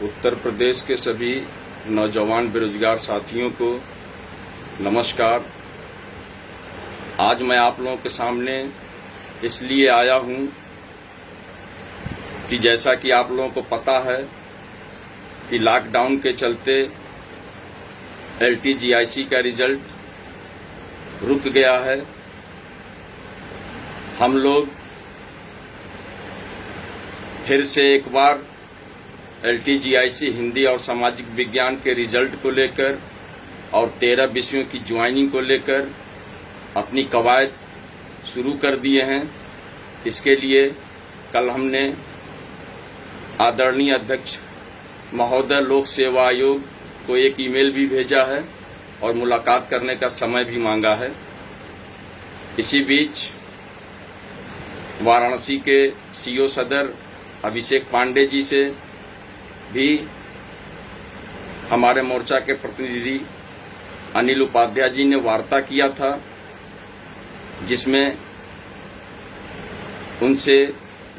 उत्तर प्रदेश के सभी नौजवान बेरोजगार साथियों को नमस्कार। आज मैं आप लोगों के सामने इसलिए आया हूं कि जैसा कि आप लोगों को पता है कि लॉकडाउन के चलते LTGIC का रिजल्ट रुक गया है। हम लोग फिर से एक बार LTGIC हिंदी और सामाजिक विज्ञान के रिजल्ट को लेकर और 13 विषयों की ज्वाइनिंग को लेकर अपनी कवायद शुरू कर दिए हैं। इसके लिए कल हमने आदरणीय अध्यक्ष महोदय लोक सेवा आयोग को एक ईमेल भी भेजा है और मुलाकात करने का समय भी मांगा है। इसी बीच वाराणसी के CO सदर अभिषेक पांडे जी से भी हमारे मोर्चा के प्रतिनिधि अनिल उपाध्याय जी ने वार्ता किया था, जिसमें उनसे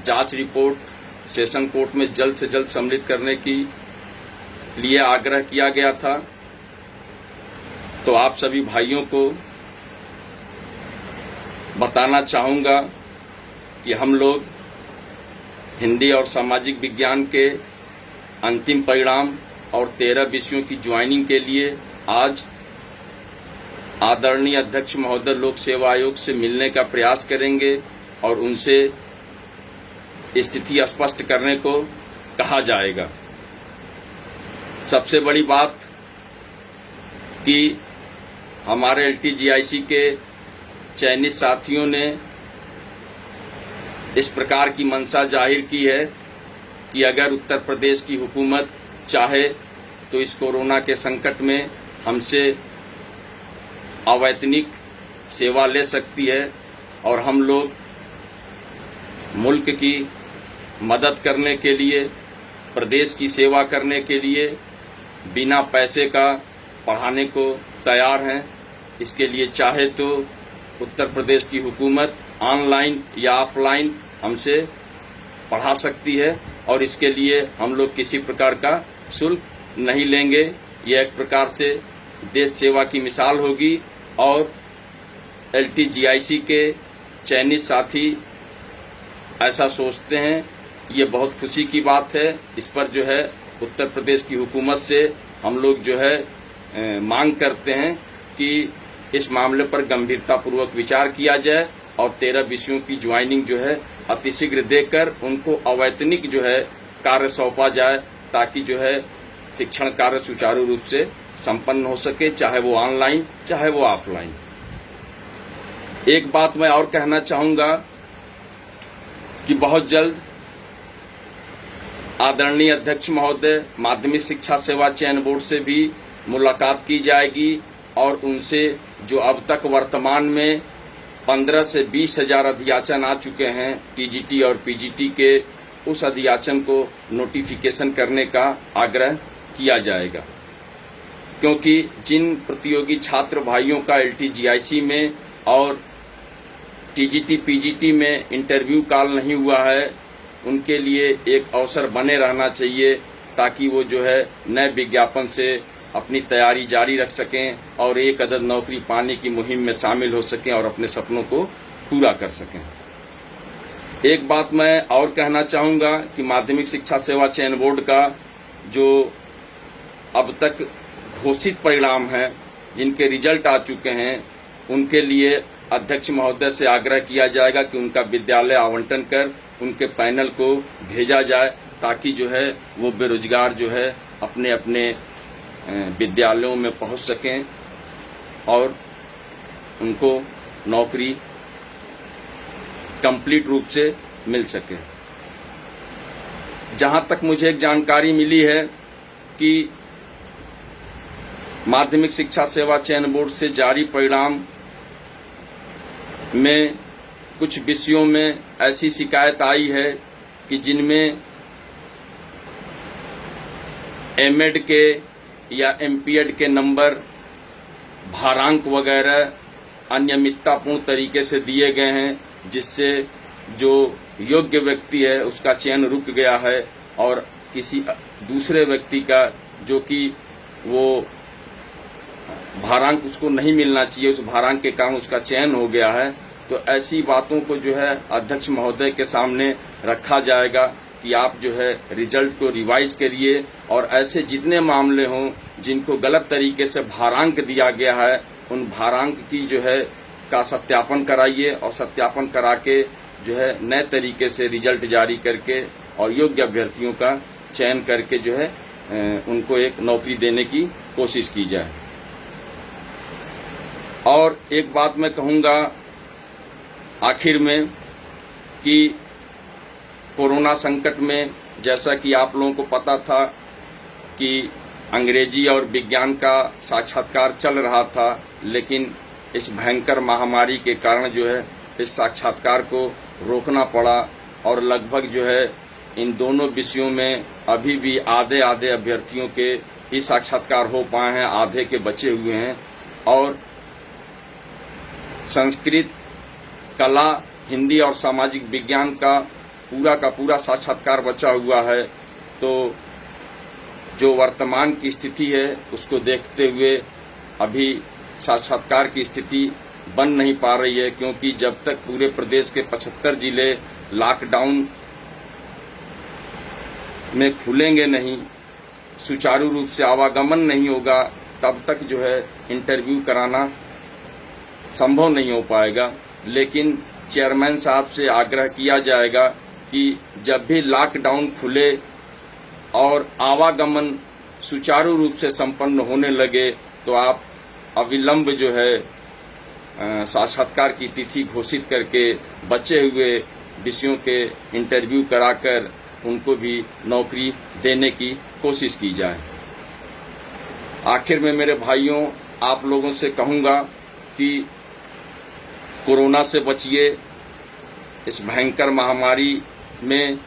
जांच रिपोर्ट सेशन कोर्ट में जल्द से जल्द सम्मिलित करने की लिए आग्रह किया गया था। तो आप सभी भाइयों को बताना चाहूँगा कि हम लोग हिंदी और सामाजिक विज्ञान के अंतिम परिणाम और 13 विषयों की ज्वाइनिंग के लिए आज आदरणीय अध्यक्ष महोदय लोक सेवा आयोग से मिलने का प्रयास करेंगे और उनसे स्थिति स्पष्ट करने को कहा जाएगा। सबसे बड़ी बात कि हमारे LTGIC के चयनित साथियों ने इस प्रकार की मंशा जाहिर की है कि अगर उत्तर प्रदेश की हुकूमत चाहे तो इस कोरोना के संकट में हमसे अवैतनिक सेवा ले सकती है और हम लोग मुल्क की मदद करने के लिए, प्रदेश की सेवा करने के लिए बिना पैसे का पढ़ाने को तैयार हैं। इसके लिए चाहे तो उत्तर प्रदेश की हुकूमत ऑनलाइन या ऑफलाइन हमसे पढ़ा सकती है और इसके लिए हम लोग किसी प्रकार का शुल्क नहीं लेंगे। यह एक प्रकार से देश सेवा की मिसाल होगी और LTGIC के चयनित साथी ऐसा सोचते हैं। ये बहुत खुशी की बात है। इस पर जो है उत्तर प्रदेश की हुकूमत से हम लोग जो है मांग करते हैं कि इस मामले पर गंभीरतापूर्वक विचार किया जाए और 13 विषयों की ज्वाइनिंग जो है अतिशीघ्र देकर उनको अवैतनिक जो है कार्य सौंपा जाए, ताकि जो है शिक्षण कार्य सुचारू रूप से संपन्न हो सके, चाहे वो ऑनलाइन चाहे वो ऑफलाइन। एक बात मैं और कहना चाहूंगा कि बहुत जल्द आदरणीय अध्यक्ष महोदय माध्यमिक शिक्षा सेवा चयन बोर्ड से भी मुलाकात की जाएगी और उनसे जो अब तक वर्तमान में 15 से 20 हजार अध्याचन आ चुके हैं TGT और PGT के, उस अध्याचन को नोटिफिकेशन करने का आग्रह किया जाएगा। क्योंकि जिन प्रतियोगी छात्र भाइयों का LTGIC में और TGT PGT में इंटरव्यू कॉल नहीं हुआ है, उनके लिए एक अवसर बने रहना चाहिए, ताकि वो जो है नए विज्ञापन से अपनी तैयारी जारी रख सकें और एक अदद नौकरी पाने की मुहिम में शामिल हो सकें और अपने सपनों को पूरा कर सकें। एक बात मैं और कहना चाहूँगा कि माध्यमिक शिक्षा सेवा चयन बोर्ड का जो अब तक घोषित परिणाम हैं, जिनके रिजल्ट आ चुके हैं, उनके लिए अध्यक्ष महोदय से आग्रह किया जाएगा कि उनका विद्यालय आवंटन कर उनके पैनल को भेजा जाए, ताकि जो है वो बेरोजगार जो है अपने अपने विद्यालयों में पहुंच सकें और उनको नौकरी कंप्लीट रूप से मिल सके। जहां तक मुझे एक जानकारी मिली है कि माध्यमिक शिक्षा सेवा चयन बोर्ड से जारी परिणाम में कुछ विषयों में ऐसी शिकायत आई है कि जिनमें एमएड के या एमपीएड के नंबर, भारांक वगैरह अनियमिततापूर्ण तरीके से दिए गए हैं, जिससे जो योग्य व्यक्ति है उसका चयन रुक गया है और किसी दूसरे व्यक्ति का, जो कि वो भारांक उसको नहीं मिलना चाहिए, उस भारांक के कारण उसका चयन हो गया है, तो ऐसी बातों को जो है अध्यक्ष महोदय के सामने रखा जाएगा कि आप जो है रिजल्ट को रिवाइज करिए और ऐसे जितने मामले हों जिनको गलत तरीके से भारांक दिया गया है, उन भारांक की जो है का सत्यापन कराइए और सत्यापन करा के जो है नए तरीके से रिजल्ट जारी करके और योग्य अभ्यर्थियों का चयन करके जो है उनको एक नौकरी देने की कोशिश की जाए। और एक बात मैं कहूँगा आखिर में कि कोरोना संकट में, जैसा कि आप लोगों को पता था कि अंग्रेजी और विज्ञान का साक्षात्कार चल रहा था, लेकिन इस भयंकर महामारी के कारण जो है इस साक्षात्कार को रोकना पड़ा और लगभग जो है इन दोनों विषयों में अभी भी आधे अभ्यर्थियों के ही साक्षात्कार हो पाए हैं, आधे के बचे हुए हैं। और संस्कृत, कला, हिंदी और सामाजिक विज्ञान का पूरा साक्षात्कार बचा हुआ है। तो जो वर्तमान की स्थिति है उसको देखते हुए अभी साक्षात्कार की स्थिति बन नहीं पा रही है, क्योंकि जब तक पूरे प्रदेश के 75 जिले लॉकडाउन में खुलेंगे नहीं, सुचारू रूप से आवागमन नहीं होगा, तब तक जो है इंटरव्यू कराना संभव नहीं हो पाएगा। लेकिन चेयरमैन साहब से आग्रह किया जाएगा कि जब भी लॉकडाउन खुले और आवागमन सुचारू रूप से संपन्न होने लगे तो आप अविलंब जो है साक्षात्कार की तिथि घोषित करके बचे हुए विषयों के इंटरव्यू कराकर उनको भी नौकरी देने की कोशिश की जाए। आखिर में मेरे भाइयों, आप लोगों से कहूँगा कि कोरोना से बचिए। इस भयंकर महामारी में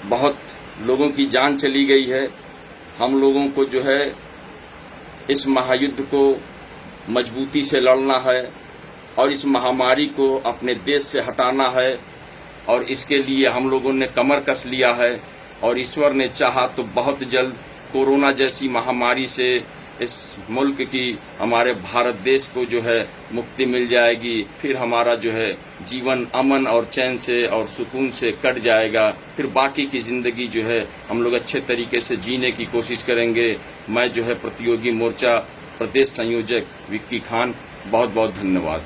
बहुत लोगों की जान चली गई है। हम लोगों को जो है इस महायुद्ध को मजबूती से लड़ना है और इस महामारी को अपने देश से हटाना है, और इसके लिए हम लोगों ने कमर कस लिया है और ईश्वर ने चाहा तो बहुत जल्द कोरोना जैसी महामारी से इस मुल्क की, हमारे भारत देश को जो है मुक्ति मिल जाएगी। फिर हमारा जो है जीवन अमन और चैन से और सुकून से कट जाएगा। फिर बाकी की ज़िंदगी जो है हम लोग अच्छे तरीके से जीने की कोशिश करेंगे। मैं जो है प्रतियोगी मोर्चा प्रदेश संयोजक विक्की खान, बहुत बहुत धन्यवाद।